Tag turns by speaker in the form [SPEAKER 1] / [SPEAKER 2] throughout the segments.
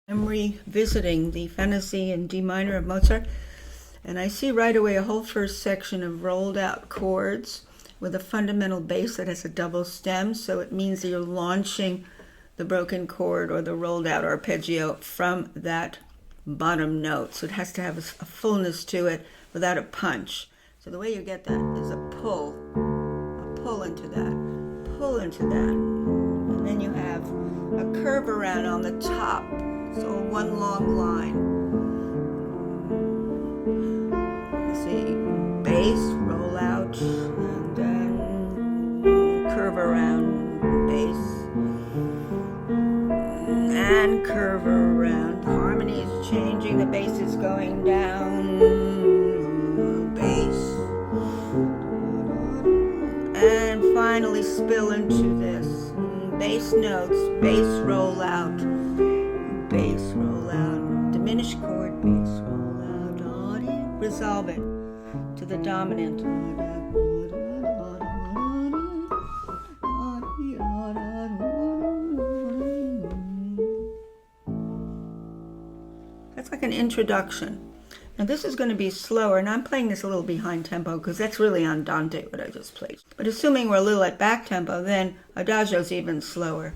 [SPEAKER 1] I'm revisiting the Fantasie in D minor of Mozart, and I see right away a whole first section of rolled out chords with a fundamental bass that has a double stem, so it means that you're launching the broken chord or the rolled out arpeggio from that bottom note. So it has to have a fullness to it without a punch. So the way you get that is a pull into that, pull into that, and then you have a curve around on the top. So one long line. Let's see, bass, roll out, and then curve around, bass, and curve around. The harmony is changing, the bass is going down, bass, and finally spill into this. Bass notes, bass roll out. Bass roll out, diminished chord, bass roll out, resolve it to the dominant. That's like an introduction. Now this is going to be slower, and I'm playing this a little behind tempo because that's really andante what I just played. But assuming we're a little at back tempo, then adagio's even slower.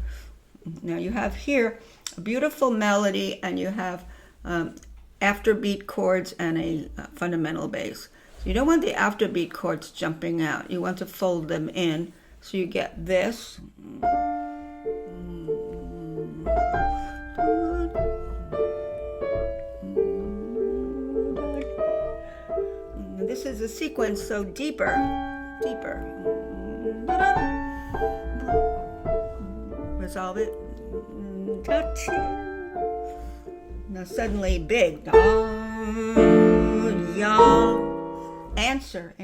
[SPEAKER 1] Now you have here a beautiful melody, and you have afterbeat chords and a fundamental bass. So you don't want the afterbeat chords jumping out. You want to fold them in. So you get this. This is a sequence, so deeper. Resolve it. Now suddenly big. Answer.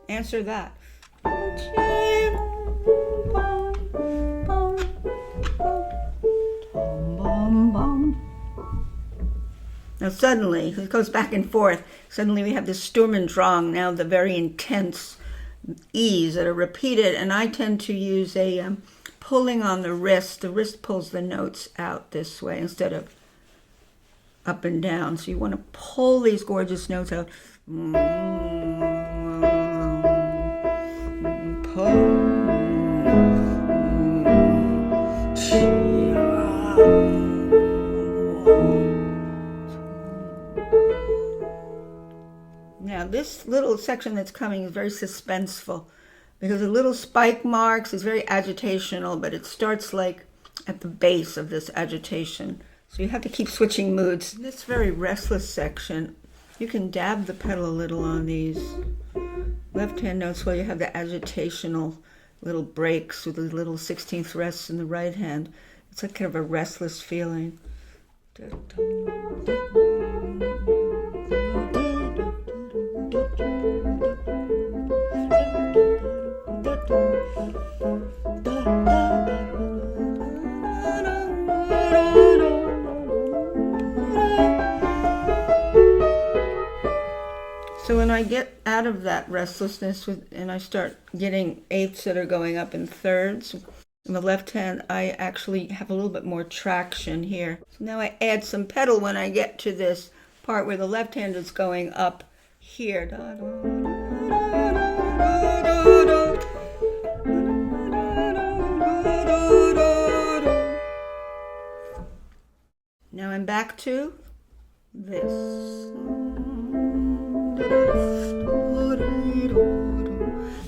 [SPEAKER 1] Answer that. Now suddenly, it goes back and forth. Suddenly we have the Sturm und Drang, now the very intense E's that are repeated, and I tend to use a pulling on the wrist. The wrist pulls the notes out this way instead of up and down. So you want to pull these gorgeous notes out. Now this little section that's coming is very suspenseful because the little spike marks is very agitational, but it starts like at the base of this agitation. So you have to keep switching moods. In this very restless section, you can dab the pedal a little on these left-hand notes while you have the agitational little breaks with the little 16th rests in the right hand. It's like kind of a restless feeling. So when I get out of that restlessness and I start getting eighths that are going up in thirds, in the left hand, I actually have a little bit more traction here. So now I add some pedal when I get to this part where the left hand is going up here. Now I'm back to this.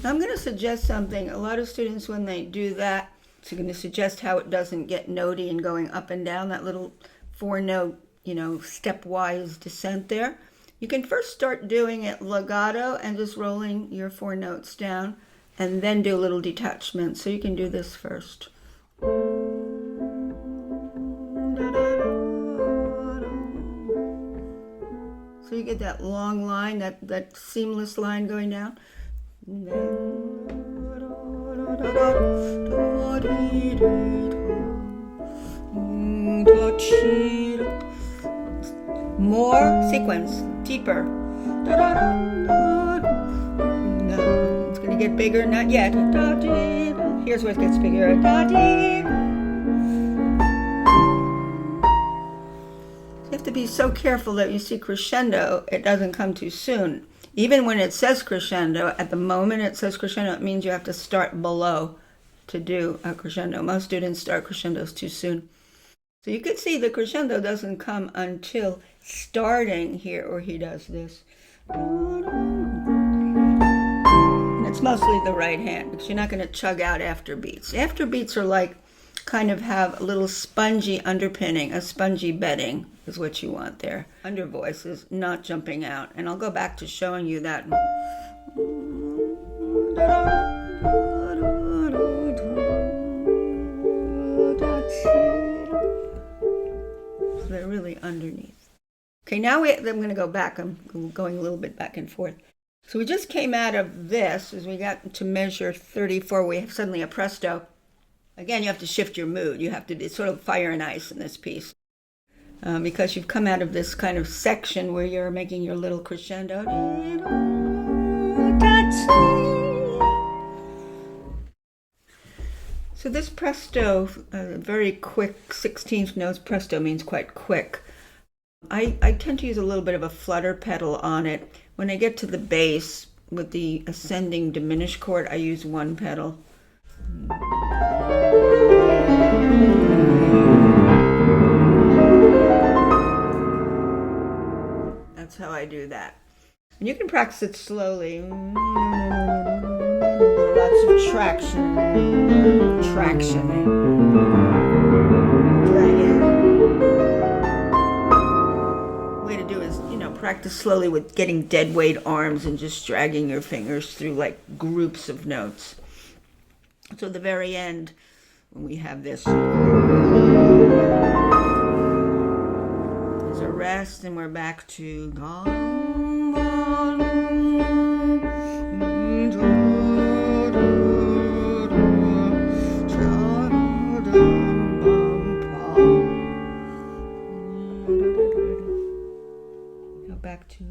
[SPEAKER 1] Now I'm going to suggest something. A lot of students, when they do that, so I'm going to suggest how it doesn't get notey and going up and down, that little 4-note, stepwise descent there. You can first start doing it legato and just rolling your 4 notes down, and then do a little detachment. So you can do this first. So you get that long line, that seamless line going down. More sequence, deeper. No, it's going to get bigger, not yet. Here's where it gets bigger. so careful that you see crescendo, it doesn't come too soon. Even when it says crescendo, at the moment it says crescendo, it means you have to start below to do a crescendo. Most students start crescendos too soon. So you can see the crescendo doesn't come until starting here, or he does this. And it's mostly the right hand, because you're not going to chug out after beats. After beats are like, kind of have a little spongy underpinning, a spongy bedding is what you want there. Under voice is not jumping out. And I'll go back to showing you that. So they're really underneath. Okay, now I'm going to go back. I'm going a little bit back and forth. So we just came out of this, as we got to measure 34, we have suddenly a presto. Again, you have to shift your mood. You have to be sort of fire and ice in this piece. Because you've come out of this kind of section where you're making your little crescendo. So this presto, very quick 16th notes presto means quite quick. I tend to use a little bit of a flutter pedal on it. When I get to the bass with the ascending diminished chord, I use one pedal. That's how I do that. And you can practice it slowly. Lots of traction. Way to do is, practice slowly with getting dead weight arms and just dragging your fingers through like groups of notes. So at the very end, when we have this, there's a rest, and we're back to go back to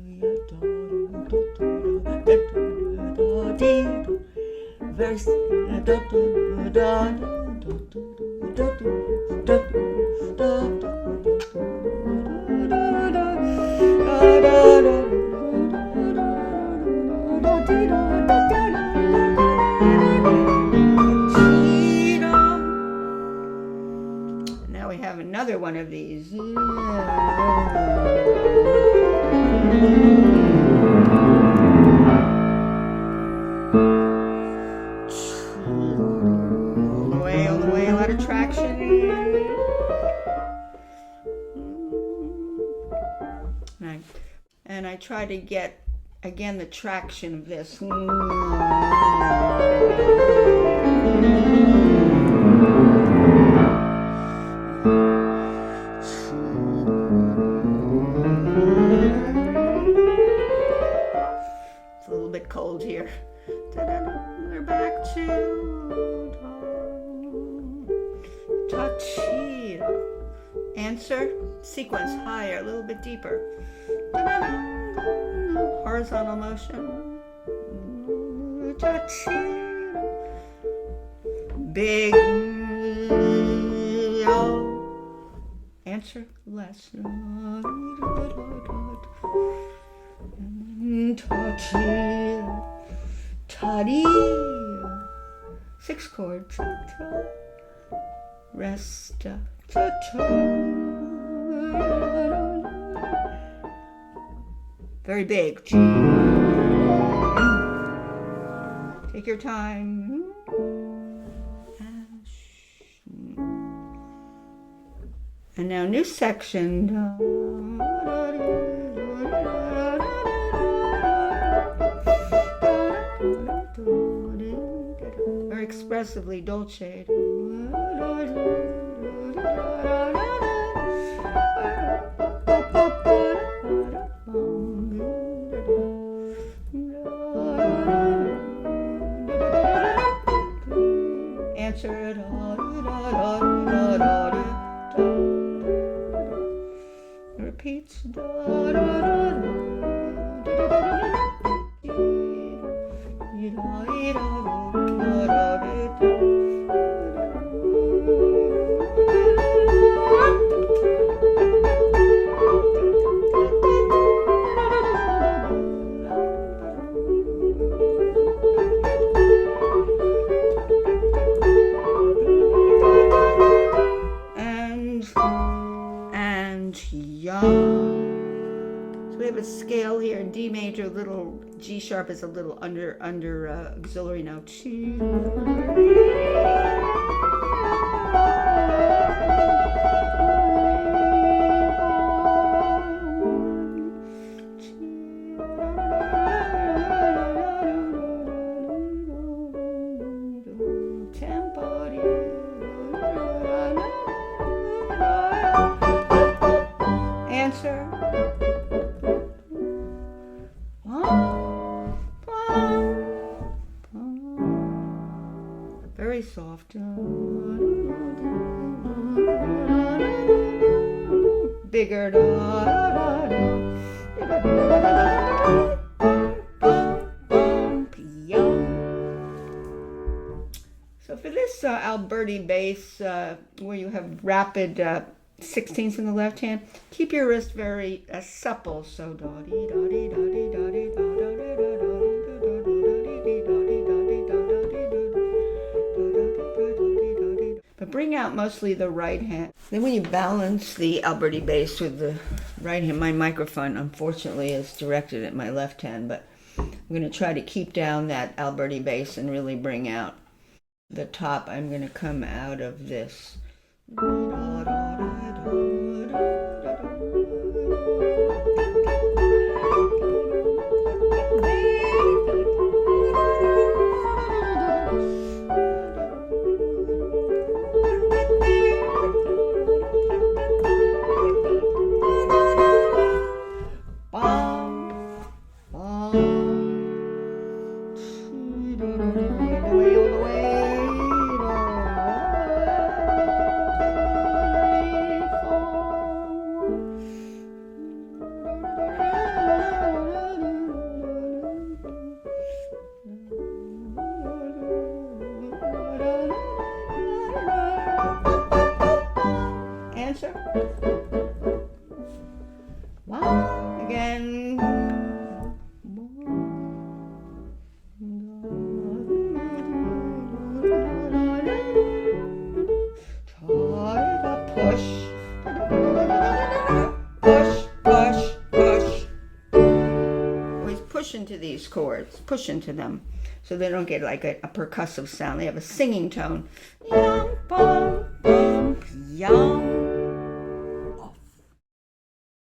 [SPEAKER 1] verse. Now we have another one of these. All the way, a lot of traction. Right. And I try to get, again, the traction of this. It's a little bit cold here. We're back to Tachira. Answer, sequence higher, a little bit deeper. Horizontal motion. Tachira. Big. Answer, less. Tachira. Tadia. 6 chords. Rest. Very big. Take your time. And now new section. Very expressively dolce. Answer it. Repeats. a scale here in D major, little G sharp is a little under auxiliary note. Very soft. Bigger. So for this Alberti bass, where you have rapid 16ths in the left hand, keep your wrist very supple. So but bring out mostly the right hand. Then when you balance the Alberti bass with the right hand, my microphone unfortunately is directed at my left hand, but I'm going to try to keep down that Alberti bass and really bring out the top. I'm going to come out of this. Wow. Again. Push. Push, push, push. Always push into these chords. Push into them so they don't get like a percussive sound. They have a singing tone. Yum, bum.